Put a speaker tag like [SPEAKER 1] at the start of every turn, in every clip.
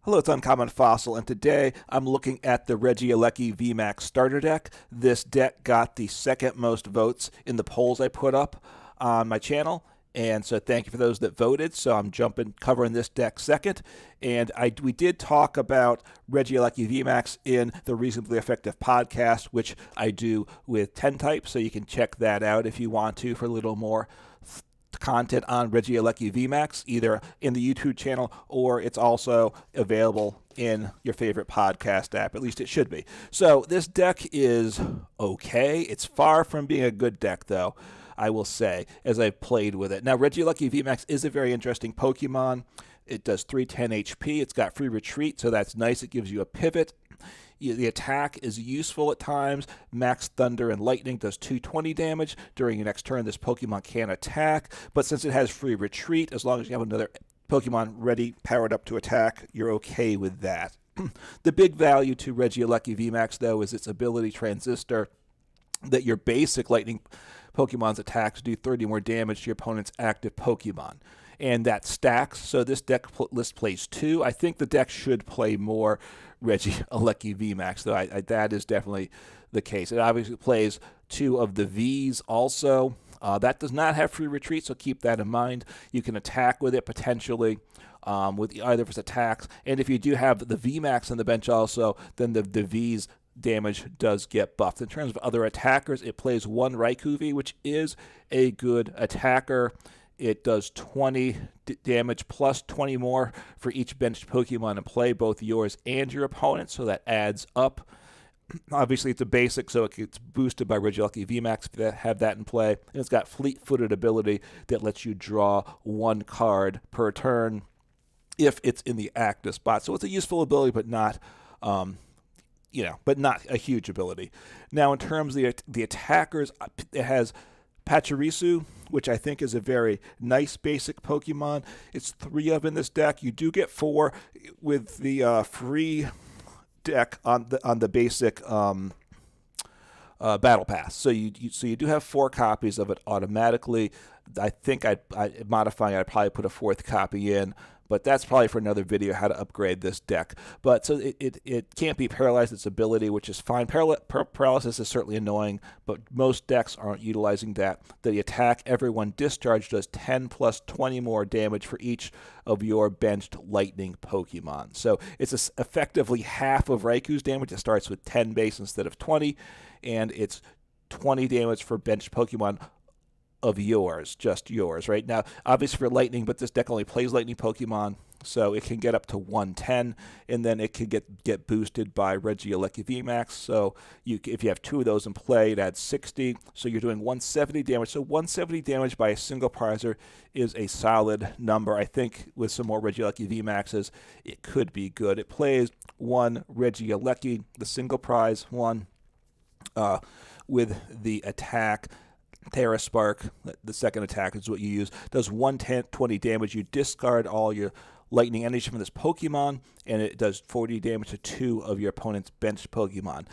[SPEAKER 1] Hello, it's Uncommon Fossil, and today I'm looking at the Regieleki VMAX starter deck. This deck got the second most votes in the polls I put up on my channel, and so thank you for those that voted. So I'm covering this deck second, and we did talk about Regieleki VMAX in the Reasonably Effective podcast, which I do with 10 types, so you can check that out if you want to for a little more content on Regieleki VMAX, either in the YouTube channel or it's also available in your favorite podcast app. At least it should be. So this deck is okay. It's far from being a good deck, though, I will say, as I've played with it. Now, Regieleki VMAX is a very interesting Pokemon. It does 310 HP. It's got free retreat, so that's nice. It gives you a pivot. The attack is useful at times. Max Thunder and Lightning does 220 damage. During your next turn, this Pokemon can attack. But since it has free retreat, as long as you have another Pokemon ready, powered up to attack, you're okay with that. The big value to Regieleki VMAX, though, is its ability transistor that your basic Lightning Pokemon's attacks do 30 more damage to your opponent's active Pokemon. And that stacks, so this deck list plays 2. I think the deck should play more Regieleki VMAX, though that is definitely the case. It obviously plays 2 of the Vs also. That does not have free retreat, so keep that in mind. You can attack with it potentially with either of its attacks. And if you do have the VMAX on the bench also, then the Vs damage does get buffed. In terms of other attackers, it plays 1 Raikou V, which is a good attacker. It does 20 damage plus 20 more for each benched Pokemon in play, both yours and your opponent, so that adds up. Obviously, it's a basic, so it gets boosted by Regieleki VMAX if you have that in play. And it's got fleet-footed ability that lets you draw 1 card per turn if it's in the active spot. So it's a useful ability, but not but not a huge ability. Now, in terms of the attackers, it has Pachirisu, which I think is a very nice basic Pokemon. It's 3 of in this deck. You do get 4 with the free deck on the basic Battle Pass. So you do have 4 copies of it automatically. I think I'd probably put a 4th copy in, but that's probably for another video, how to upgrade this deck. But so it can't be paralyzed, its ability, which is fine. Paralysis is certainly annoying, but most decks aren't utilizing that. The attack, everyone discharged, does 10 plus 20 more damage for each of your benched Lightning Pokemon. So it's effectively half of Raikou's damage. It starts with 10 base instead of 20, and it's 20 damage for benched Pokemon of yours, just yours, right? Now, obviously for Lightning, but this deck only plays Lightning Pokemon, so it can get up to 110, and then it can get boosted by Regieleki VMAX. So if you have 2 of those in play, it adds 60, so you're doing 170 damage. So 170 damage by a single prizer is a solid number. I think with some more Regieleki VMAXs, it could be good. It plays 1 Regieleki, the single prize one, with the attack Terra Spark, the second attack is what you use, does 120 damage. You discard all your lightning energy from this Pokemon, and it does 40 damage to 2 of your opponent's benched Pokemon.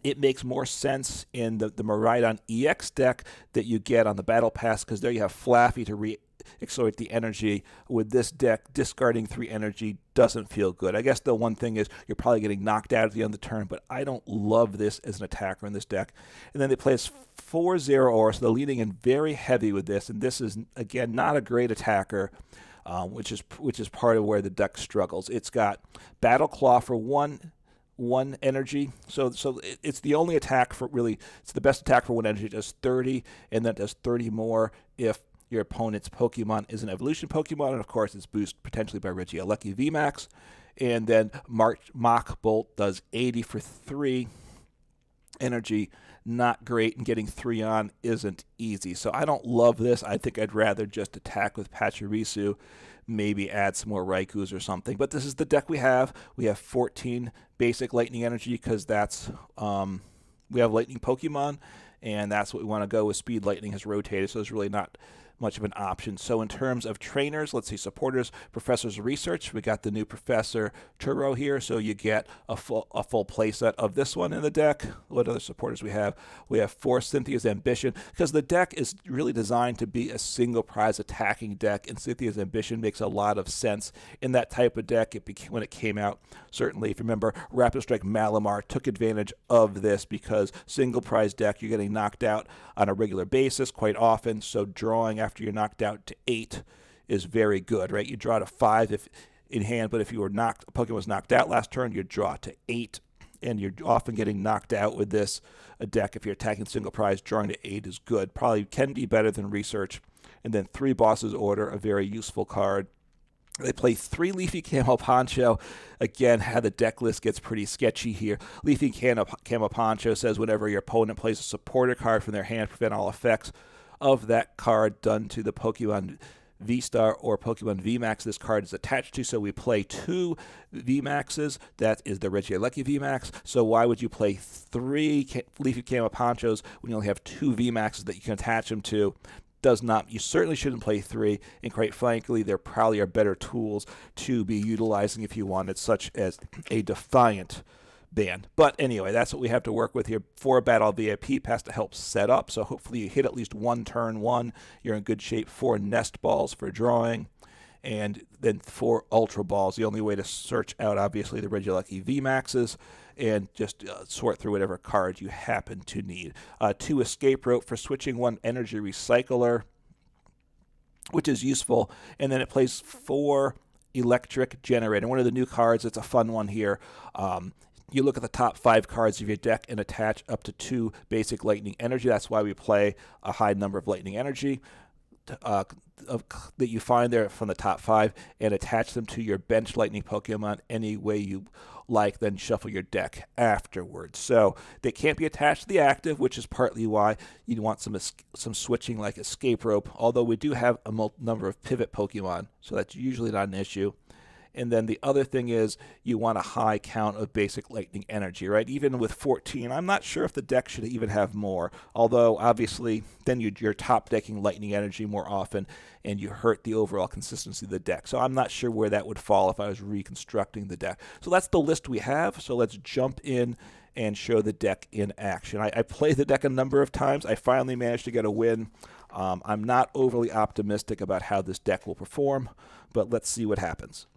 [SPEAKER 1] It makes more sense in the Miraidon EX deck that you get on the Battle Pass, because there you have Flaffy to accelerate the energy. With this deck, discarding 3 energy doesn't feel good. I guess the one thing is you're probably getting knocked out at the end of the turn, but I don't love this as an attacker in this deck. And then they play as 4 Zeraora, so they're leading in very heavy with this, and this is, again, not a great attacker, which is part of where the deck struggles. It's got Battle Claw for 1 energy, so it's the only attack for really, it's the best attack for 1 energy. It does 30, and then it does 30 more if your opponent's Pokemon is an evolution Pokemon, and of course it's boosted potentially by Regieleki VMAX. And then Mach Bolt does 80 for 3 energy. Not great, and getting 3 on isn't easy. So I don't love this. I think I'd rather just attack with Pachirisu, maybe add some more Raikous or something. But this is the deck we have. We have 14 basic lightning energy, because that's we have lightning Pokemon, and that's what we want to go with. Speed Lightning has rotated, so there's really not much of an option. So in terms of trainers, let's see, supporters, professors, research, we got the new Professor Turbo here, so you get a full playset of this one in the deck. What other supporters we have? We have 4 Cynthia's Ambition, because the deck is really designed to be a single prize attacking deck, and Cynthia's Ambition makes a lot of sense in that type of deck. When it came out, certainly, if you remember, Rapid Strike Malamar took advantage of this, because single prize deck, you're getting knocked out on a regular basis quite often, so drawing after you're knocked out to 8 is very good, right? You draw to 5 if in hand, but if you were knocked, a Pokemon was knocked out last turn, you draw to 8, and you're often getting knocked out with this deck. If you're attacking single prize, drawing to 8 is good. Probably can be better than Research. And then 3 Bosses Order, a very useful card. They play 3 Leafy Camo Poncho. Again, how the deck list gets pretty sketchy here. Leafy Camo Poncho says whenever your opponent plays a supporter card from their hand, prevent all effects of that card done to the Pokemon V-Star or Pokemon VMAX this card is attached to. So we play 2 VMAXs. That is the Regieleki VMAX. So why would you play 3 Leafy Camo Ponchos when you only have 2 VMAXs that you can attach them to? You certainly shouldn't play 3, and quite frankly, there probably are better tools to be utilizing if you wanted, such as a Defiant band. But anyway, that's what we have to work with here. 4 Battle VIP Pass to help set up, so hopefully you hit at least 1 turn 1. You're in good shape. 4 Nest Balls for drawing, and then 4 Ultra Balls. The only way to search out, obviously, the Regieleki VMAXs, and just sort through whatever card you happen to need. 2 Escape Rope for switching, 1 Energy Recycler, which is useful, and then it plays 4 Electric Generator. One of the new cards, it's a fun one here. You look at the top 5 cards of your deck and attach up to 2 basic lightning energy. That's why we play a high number of lightning energy that you find there from the top 5, and attach them to your bench lightning Pokemon any way you like, then shuffle your deck afterwards. So they can't be attached to the active, which is partly why you want some switching like Escape Rope, although we do have a number of pivot Pokemon, so that's usually not an issue. And then the other thing is you want a high count of basic lightning energy, right? Even with 14, I'm not sure if the deck should even have more, although obviously then you're top decking lightning energy more often and you hurt the overall consistency of the deck. So I'm not sure where that would fall if I was reconstructing the deck. So that's the list we have. So let's jump in and show the deck in action. I played the deck a number of times. I finally managed to get a win. I'm not overly optimistic about how this deck will perform, but let's see what happens.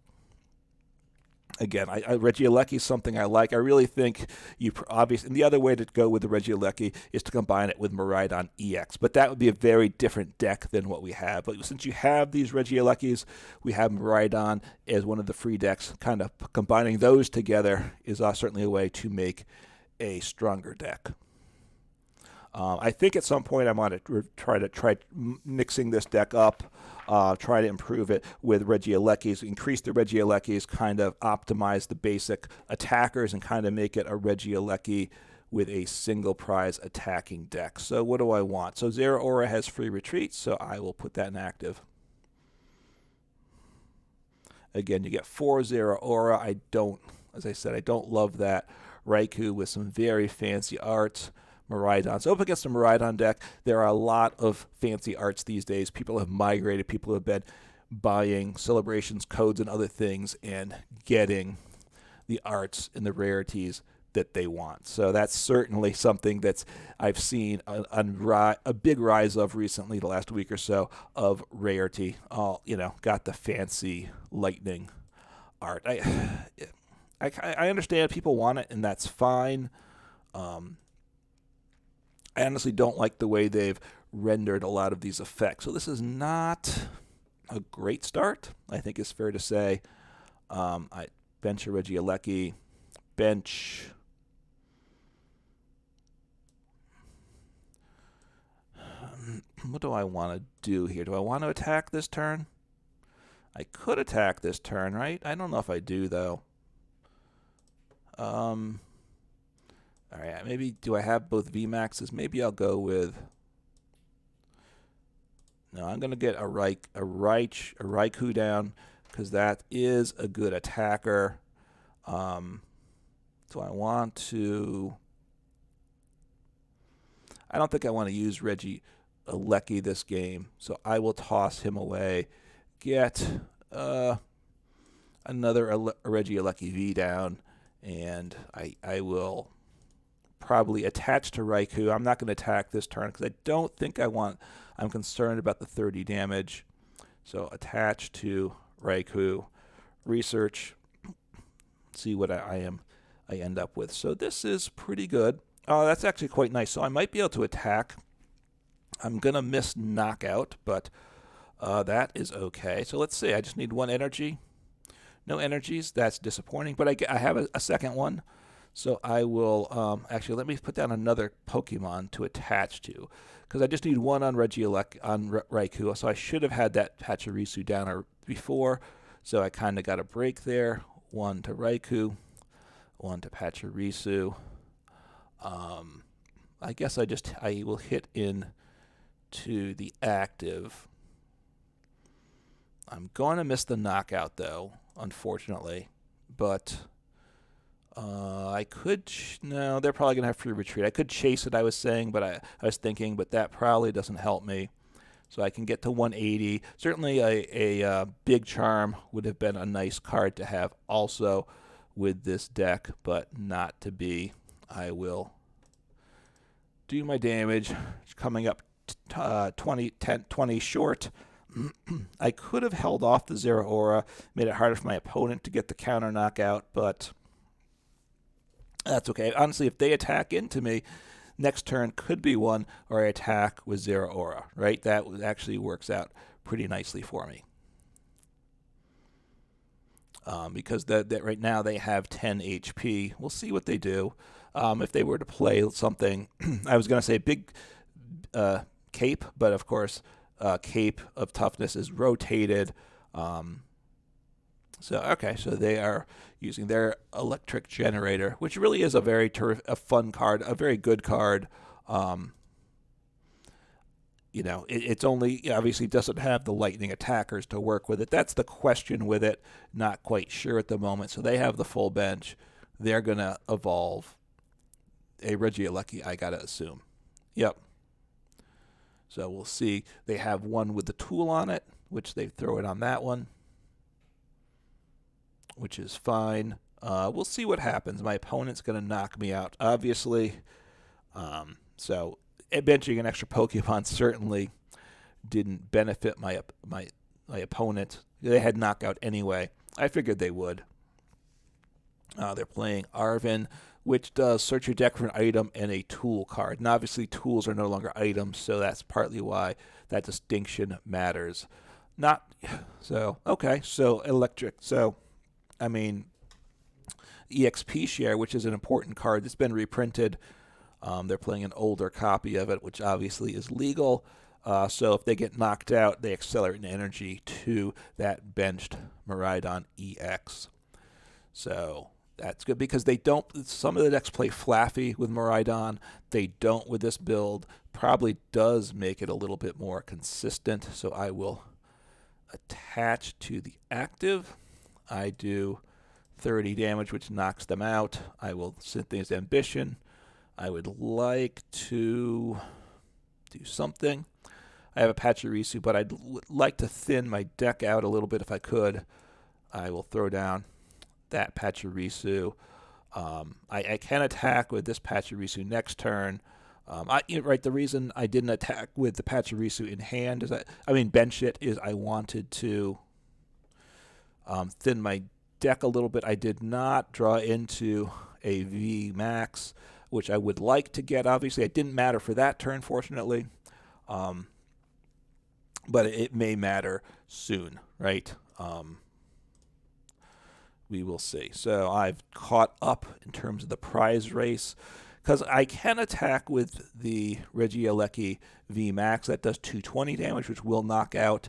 [SPEAKER 1] Again, Regieleki is something I like. I really think and the other way to go with the Regieleki is to combine it with Miraidon EX, but that would be a very different deck than what we have. But since you have these Regielekis, we have Miraidon as one of the free decks. Kind of combining those together is certainly a way to make a stronger deck. I think at some point I want to try mixing this deck up, try to improve it with Regielekis, increase the Regielekis, kind of optimize the basic attackers, and kind of make it a Regieleki with a single prize attacking deck. So what do I want? So Zeraora has free retreat, so I will put that in active. Again, you get 4 Zeraora. As I said, I don't love that. Raikou with some very fancy art. Miraidon. So up against the Miraidon deck, there are a lot of fancy arts these days. People have migrated. People have been buying celebrations, codes, and other things and getting the arts and the rarities that they want. So that's certainly something that I've seen a big rise of recently, the last week or so, of rarity. Got the fancy lightning art. I understand people want it, and that's fine. I honestly don't like the way they've rendered a lot of these effects. So this is not a great start, I think it's fair to say. I bench a Regieleki, bench. What do I want to do here? Do I want to attack this turn? I could attack this turn, right? I don't know if I do, though. All right, maybe do I have both VMAXs? Maybe I'll go with. No, I'm going to get a Raikou down because that is a good attacker. Do I want to? I don't think I want to use Regieleki Lecky this game, so I will toss him away. Get another Regieleki V down, and I will probably attach to Raikou. I'm not going to attack this turn because I don't think I want. I'm concerned about the 30 damage. So attach to Raikou, research, see what I end up with. So this is pretty good. Oh, that's actually quite nice. So I might be able to attack. I'm going to miss knockout, but that is okay. So let's see. I just need one energy. No energies. That's disappointing, but I have a second one. So I will actually let me put down another Pokemon to attach to, because I just need one on Raikou. So I should have had that Pachirisu down before. So I kind of got a break there. One to Raikou, one to Pachirisu. I guess I will hit in to the active. I'm going to miss the knockout though, unfortunately, but I could, no, they're probably going to have free retreat. I could chase it, I was saying, but I was thinking, but that probably doesn't help me. So I can get to 180. Certainly a big charm would have been a nice card to have also with this deck, but not to be. I will do my damage. It's coming up 20 short. I could have held off the Zeraora, made it harder for my opponent to get the counter knockout, but that's okay. Honestly, if they attack into me, next turn could be one, or I attack with Zeraora, right? That actually works out pretty nicely for me. Because that right now they have 10 HP. We'll see what they do. If they were to play something, I was going to say big cape, but of course, cape of toughness is rotated. So they are using their Electric Generator, which really is a very fun card, a very good card. It's only, obviously doesn't have the lightning attackers to work with it. That's the question with it. Not quite sure at the moment. So they have the full bench. They're going to evolve a Regieleki, I got to assume. Yep. So we'll see. They have one with the tool on it, which they throw it on that one, which is fine. We'll see what happens. My opponent's going to knock me out, obviously. So benching an extra Pokemon certainly didn't benefit my opponent. They had knockout anyway. I figured they would. They're playing Arvin, which does search your deck for an item and a tool card. And obviously tools are no longer items, so that's partly why that distinction matters. So electric. So, I mean, EXP share, which is an important card that's been reprinted. They're playing an older copy of it, which obviously is legal. So if they get knocked out, they accelerate in energy to that benched Miraidon EX. So that's good because they don't. Some of the decks play Flaffy with Miraidon. They don't with this build. Probably does make it a little bit more consistent. So I will attach to the active. I do 30 damage, which knocks them out. I will Cynthia's Ambition. I would like to do something. I have a Pachirisu, but I'd like to thin my deck out a little bit if I could. I will throw down that Pachirisu. I can attack with this Pachirisu next turn. The reason I didn't attack with the Pachirisu in hand is bench it, is I wanted to thin my deck a little bit. I did not draw into a VMAX, which I would like to get. Obviously, it didn't matter for that turn, fortunately. But it may matter soon, right? We will see. So I've caught up in terms of the prize race because I can attack with the Regieleki VMAX. That does 220 damage, which will knock out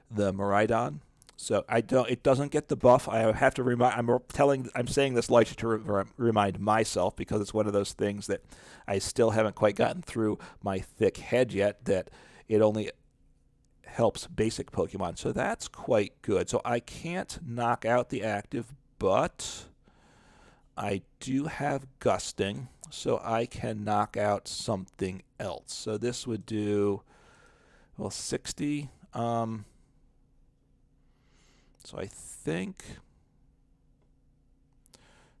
[SPEAKER 1] the Miraidon. So it doesn't get the buff. I have to remind. I'm saying this largely to remind myself because it's one of those things that I still haven't quite gotten through my thick head yet. That it only helps basic Pokemon. So that's quite good. So I can't knock out the active, but I do have gusting, so I can knock out something else. So this would do Well, 60. So I think.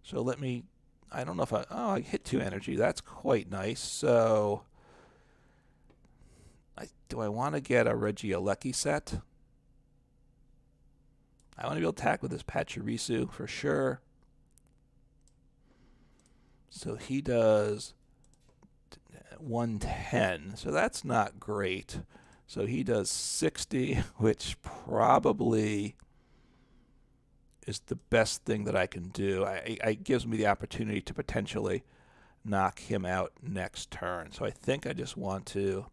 [SPEAKER 1] So let me. I don't know if I hit 2 energy. That's quite nice. So do I want to get a Regieleki set? I want to be able to attack with this Pachirisu for sure. So he does 110. So that's not great. So he does 60, which probably is the best thing that I can do. It gives me the opportunity to potentially knock him out next turn. So I think I just want to...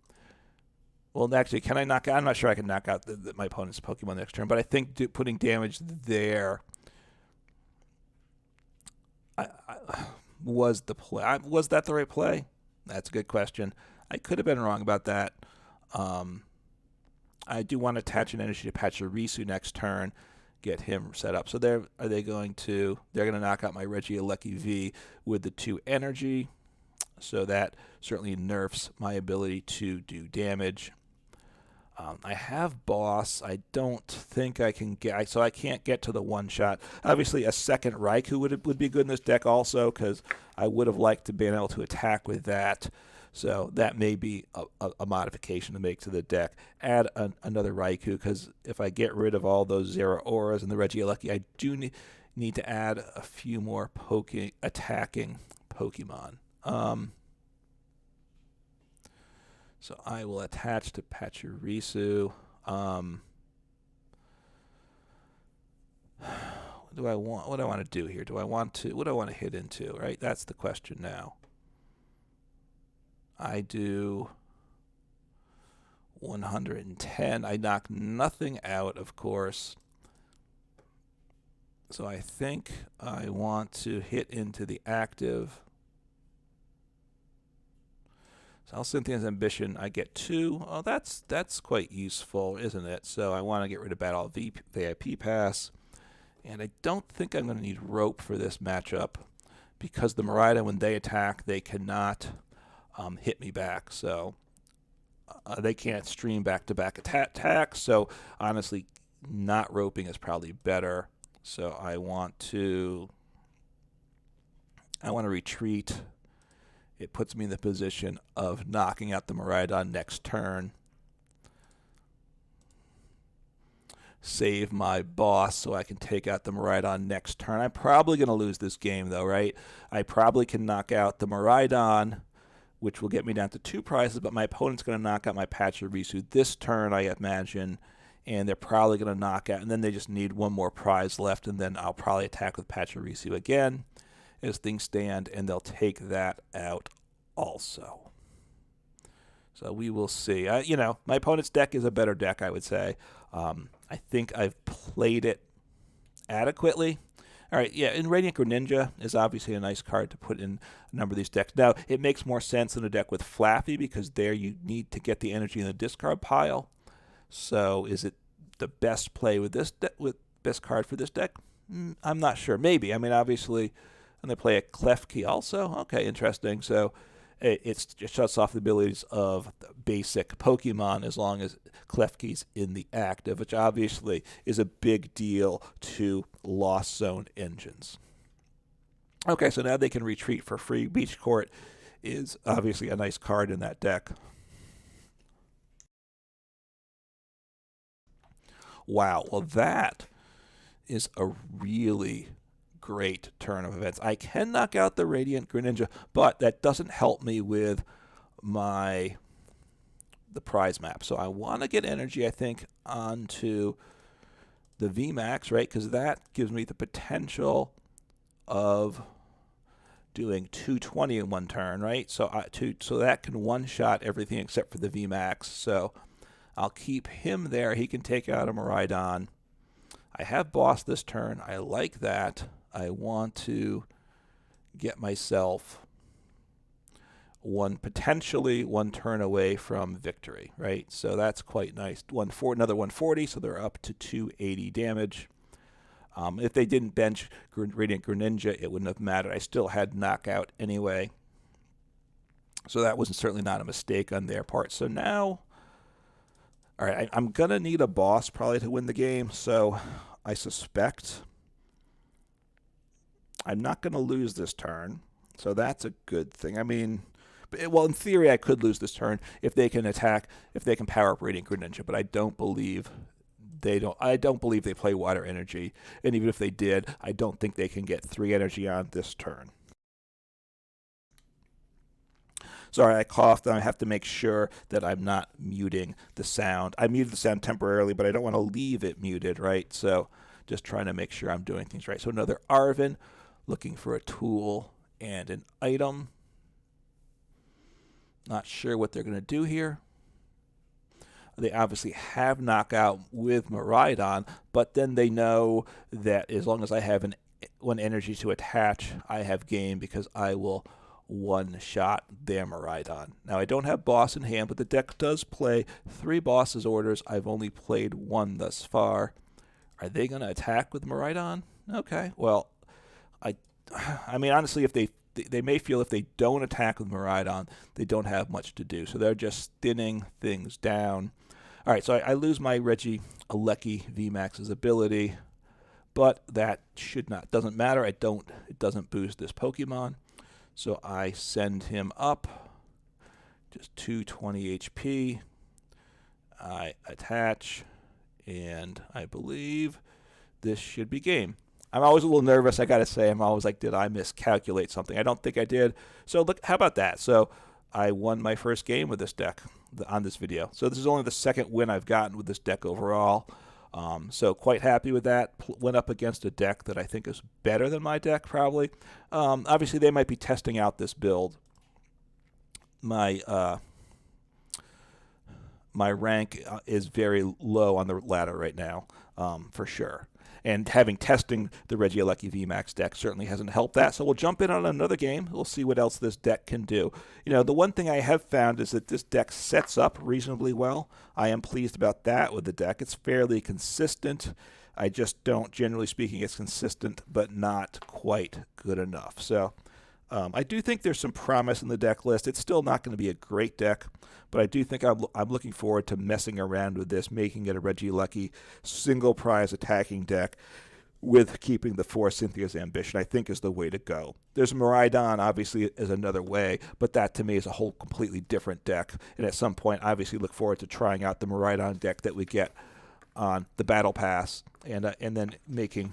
[SPEAKER 1] Well, actually, can I knock out? I'm not sure I can knock out my opponent's Pokemon next turn, but I think putting damage there was the play. Was that the right play? That's a good question. I could have been wrong about that. I do want to attach an energy to Pachirisu next turn, get him set up. So they're going to knock out my Regieleki V with the 2 energy. So that certainly nerfs my ability to do damage. I have boss. I don't think I can get, so I can't get to the one shot. Obviously, a second Raikou would be good in this deck also, because I would have liked to be able to attack with that. So that may be a modification to make to the deck. Add another Raikou, because if I get rid of all those Zeraoras and the Regieleki, I do need to add a few more attacking Pokemon. So I will attach to Pachirisu. What do I want? What do I want to do here? What do I want to hit into? Right, that's the question now. I do 110. I knock nothing out, of course. So I think I want to hit into the active. So Cynthia's Ambition, I get 2. Oh, that's quite useful, isn't it? So I want to get rid of Battle VIP Pass. And I don't think I'm going to need Rope for this matchup, because the Miraida, when they attack, they cannot hit me back. So they can't stream back-to-back attacks. So honestly, not roping is probably better. So I want to retreat. It puts me in the position of knocking out the Miraidon next turn. Save my boss so I can take out the Miraidon next turn. I'm probably going to lose this game, though, right? I probably can knock out the Miraidon, which will get me down to 2 prizes, but my opponent's going to knock out my Pachirisu this turn, I imagine, and they're probably going to knock out, and then they just need 1 more prize left, and then I'll probably attack with Pachirisu again as things stand, and they'll take that out also. So we will see. My opponent's deck is a better deck, I would say. I think I've played it adequately. All right, yeah, and Radiant Greninja is obviously a nice card to put in a number of these decks. Now, it makes more sense in a deck with Flappy, because there you need to get the energy in the discard pile. So is it the best play with this best card for this deck? I'm not sure. Maybe. I mean, obviously, and they play a Klefki also. Okay, interesting. So it shuts off the abilities of basic Pokemon as long as Klefki's in the active, which obviously is a big deal to Lost Zone engines. Okay, so now they can retreat for free. Beach Court is obviously a nice card in that deck. Wow, well that is a really great turn of events. I can knock out the Radiant Greninja, but that doesn't help me with the prize map. So I want to get energy, I think, onto the VMAX, right? Because that gives me the potential of doing 220 in 1 turn, right? So so that can one-shot everything except for the VMAX. So I'll keep him there. He can take out a Miraidon. I have boss this turn. I like that. I want to get myself potentially one turn away from victory, right? So that's quite nice. Another 140, so they're up to 280 damage. If they didn't bench Radiant Greninja, it wouldn't have mattered. I still had knockout anyway. So that was certainly not a mistake on their part. So now All right, I'm going to need a boss probably to win the game, so I suspect I'm not going to lose this turn. So that's a good thing. I mean, well, in theory, I could lose this turn if they can attack, if they can power up Radiant Greninja, but I don't believe I don't believe they play Water Energy, and even if they did, I don't think they can get 3 energy on this turn. Sorry, I coughed, and I have to make sure that I'm not muting the sound. I muted the sound temporarily, but I don't want to leave it muted, right? So just trying to make sure I'm doing things right. So another Arven, looking for a tool and an item. Not sure what they're going to do here. They obviously have knockout with Miraidon, but then they know that as long as I have one energy to attach, I have game because I will one-shot their Miraidon. Now, I don't have boss in hand, but the deck does play 3 bosses orders. I've only played 1 thus far. Are they going to attack with Miraidon? Okay, well, I mean, honestly, if they may feel if they don't attack with Miraidon, they don't have much to do. So they're just thinning things down. All right, so I lose my Regieleki VMAX's ability, but that doesn't matter. It doesn't boost this Pokemon. So I send him up, just 220 HP. I attach, and I believe this should be game. I'm always a little nervous, I gotta say. I'm always like, did I miscalculate something? I don't think I did. So look, how about that? So I won my first game with this deck on this video. So this is only the second win I've gotten with this deck overall. So quite happy with that. Went up against a deck that I think is better than my deck, probably. Obviously, they might be testing out this build. My rank is very low on the ladder right now, for sure. And testing the Regieleki VMAX deck certainly hasn't helped that. So we'll jump in on another game. We'll see what else this deck can do. You know, the one thing I have found is that this deck sets up reasonably well. I am pleased about that with the deck. It's fairly consistent. I just don't, generally speaking, it's consistent, but not quite good enough. So I do think there's some promise in the deck list. It's still not going to be a great deck, but I do think I'm looking forward to messing around with this, making it a Regieleki single prize attacking deck with keeping the 4 Cynthia's Ambition, I think is the way to go. There's Miraidon, obviously, is another way, but that to me is a whole completely different deck. And at some point, obviously, look forward to trying out the Miraidon deck that we get on the Battle Pass and then making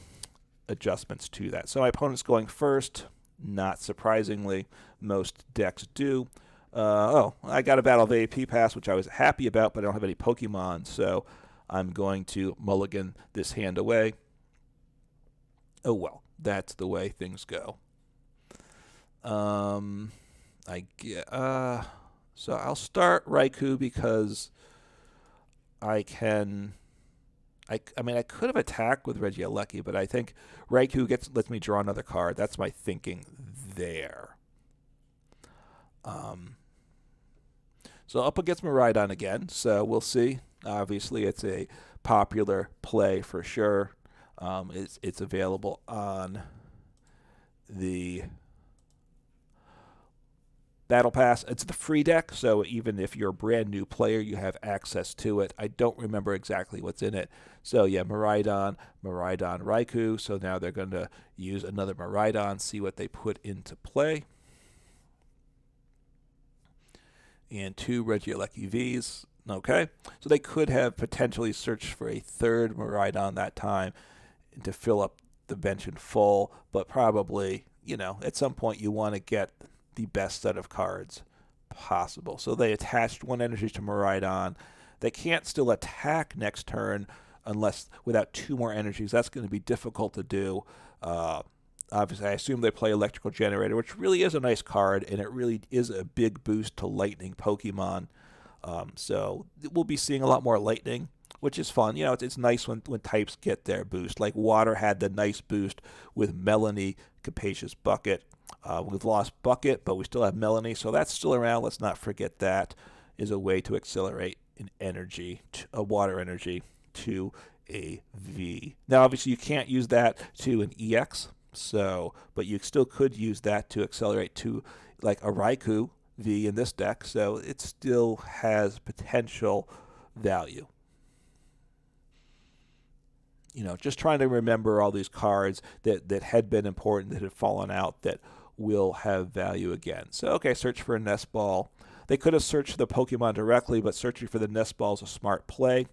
[SPEAKER 1] adjustments to that. So my opponent's going first. Not surprisingly, most decks do. I got a Battle VIP Pass, which I was happy about, but I don't have any Pokemon, so I'm going to mulligan this hand away. Oh well, that's the way things go. So I'll start Raikou because I can. I mean, I could have attacked with Regieleki, but I think Raikou lets me draw another card. That's my thinking there. So up against Miraidon again, so we'll see. Obviously, it's a popular play for sure. It's available on the Battle Pass. It's the free deck, so even if you're a brand new player, you have access to it. I don't remember exactly what's in it. So yeah, Miraidon, Raikou. So now they're going to use another Miraidon, see what they put into play. And 2 Regieleki Vs. Okay, so they could have potentially searched for a third Miraidon that time to fill up the bench in full, but probably, you know, at some point you want to get the best set of cards possible. So they attached 1 energy to Miraidon. They can't still attack next turn unless without 2 more energies. That's going to be difficult to do. Obviously, I assume they play Electrical Generator, which really is a nice card, and it really is a big boost to Lightning Pokemon. So we'll be seeing a lot more Lightning, which is fun. You know, it's nice when types get their boost. Like Water had the nice boost with Melanie, Capacious Bucket. We've lost Bucket, but we still have Melanie, so that's still around. Let's not forget that is a way to accelerate an energy, a water energy, to a V. Now, obviously, you can't use that to an EX, but you still could use that to accelerate to like a Raikou V in this deck, so it still has potential value. You know, just trying to remember all these cards that had been important, that had fallen out, that will have value again. So, okay, search for a Nest Ball. They could have searched the Pokemon directly, but searching for the Nest Ball is a smart play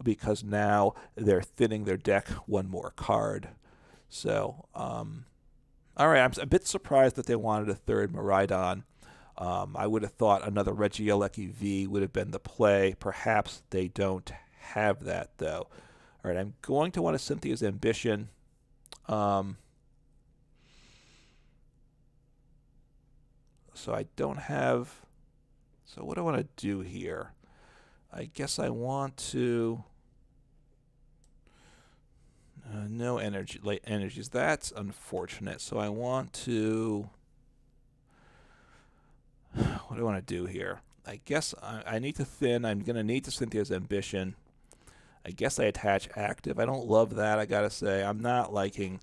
[SPEAKER 1] because now they're thinning their deck one more card. So, all right, I'm a bit surprised that they wanted a third Miraidon. I would have thought another Regieleki V would have been the play. Perhaps they don't have that, though. All right, I'm going to want a Cynthia's Ambition. So I don't have... So what do I want to do here? I guess I want to... no energy, late energies. That's unfortunate. So I want to... What do I want to do here? I guess I need to thin. I'm going to need to Cynthia's Ambition. I guess I attach active. I don't love that, I got to say. I'm not liking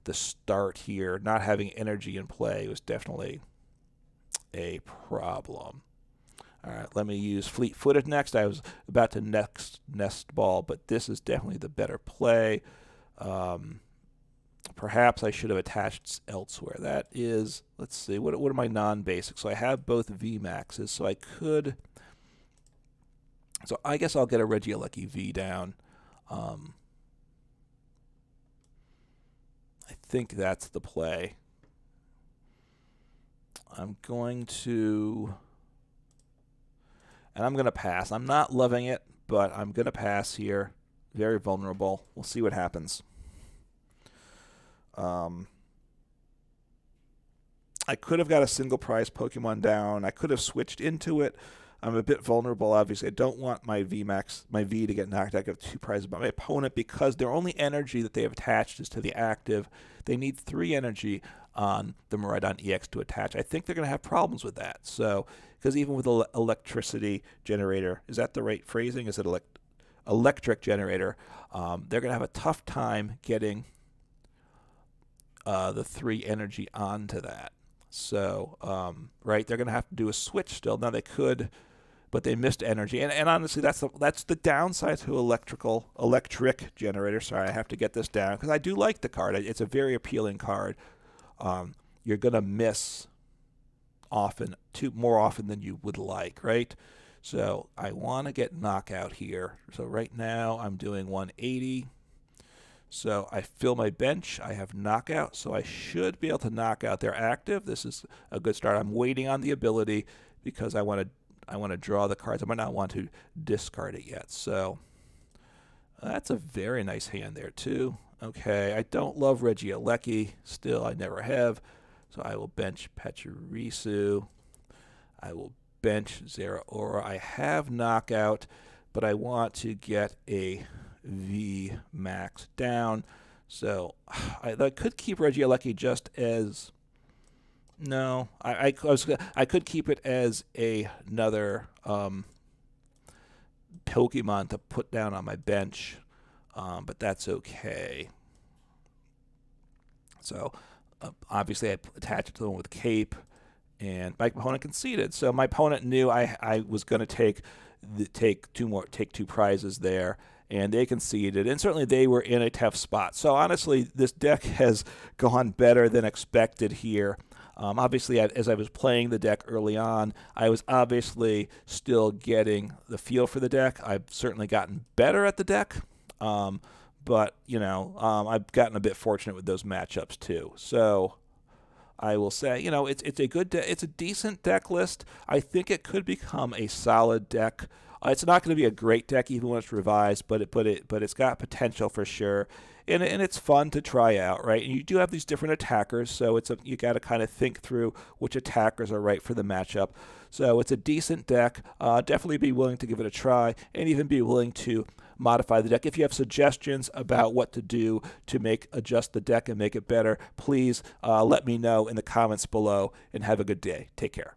[SPEAKER 1] the start here. Not having energy in play was definitely a problem. All right, let me use Fleet-Footed next. I was about to Nest Ball, but this is definitely the better play. Perhaps I should have attached elsewhere. That is, let's see, what are my non-basics? So I have both VMAXs, so I could... So I guess I'll get a Regieleki V down. I think that's the play. I'm going to... And I'm going to pass. I'm not loving it, but I'm going to pass here. Very vulnerable. We'll see what happens. I could have got a single prize Pokemon down. I could have switched into it. I'm a bit vulnerable, obviously. I don't want my VMAX, my V to get knocked out. I have 2 prizes by my opponent because their only energy that they have attached is to the active. They need 3 energy on the Miraidon EX to attach. I think they're going to have problems with that. So, because even with electricity generator, is that the right phrasing? Is it electric generator? They're going to have a tough time getting the 3 energy onto that. So, right, they're going to have to do a switch still. Now they could, but they missed energy. And honestly, that's the downside to electric generator. Sorry, I have to get this down because I do like the card. It's a very appealing card. You're going to miss more often than you would like, right? So I want to get knockout here. So right now I'm doing 180. So I fill my bench. I have knockout, so I should be able to knock out their active. This is a good start. I'm waiting on the ability because I want to draw the cards. I might not want to discard it yet. So that's a very nice hand there too. Okay, I don't love Regieleki. Still, I never have. So I will bench Pachirisu. I will bench Zeraora. I have knockout, but I want to get a VMAX down. So I could keep Regieleki just as... No, I could keep it as another Pokemon to put down on my bench, but that's okay. So obviously I attached it to them with Cape, and my opponent conceded. So my opponent knew I was going to take 2 prizes there, and they conceded, and certainly they were in a tough spot. So honestly, this deck has gone better than expected here. Obviously, as I was playing the deck early on, I was obviously still getting the feel for the deck. I've certainly gotten better at the deck, but you know, I've gotten a bit fortunate with those matchups too. So I will say, you know, it's a decent deck list. I think it could become a solid deck. It's not going to be a great deck even when it's revised, but it's got potential for sure, and it's fun to try out, right? And you do have these different attackers, so you got to kind of think through which attackers are right for the matchup. So it's a decent deck. Definitely be willing to give it a try, and even be willing to modify the deck. If you have suggestions about what to do to adjust the deck and make it better, please let me know in the comments below. And have a good day. Take care.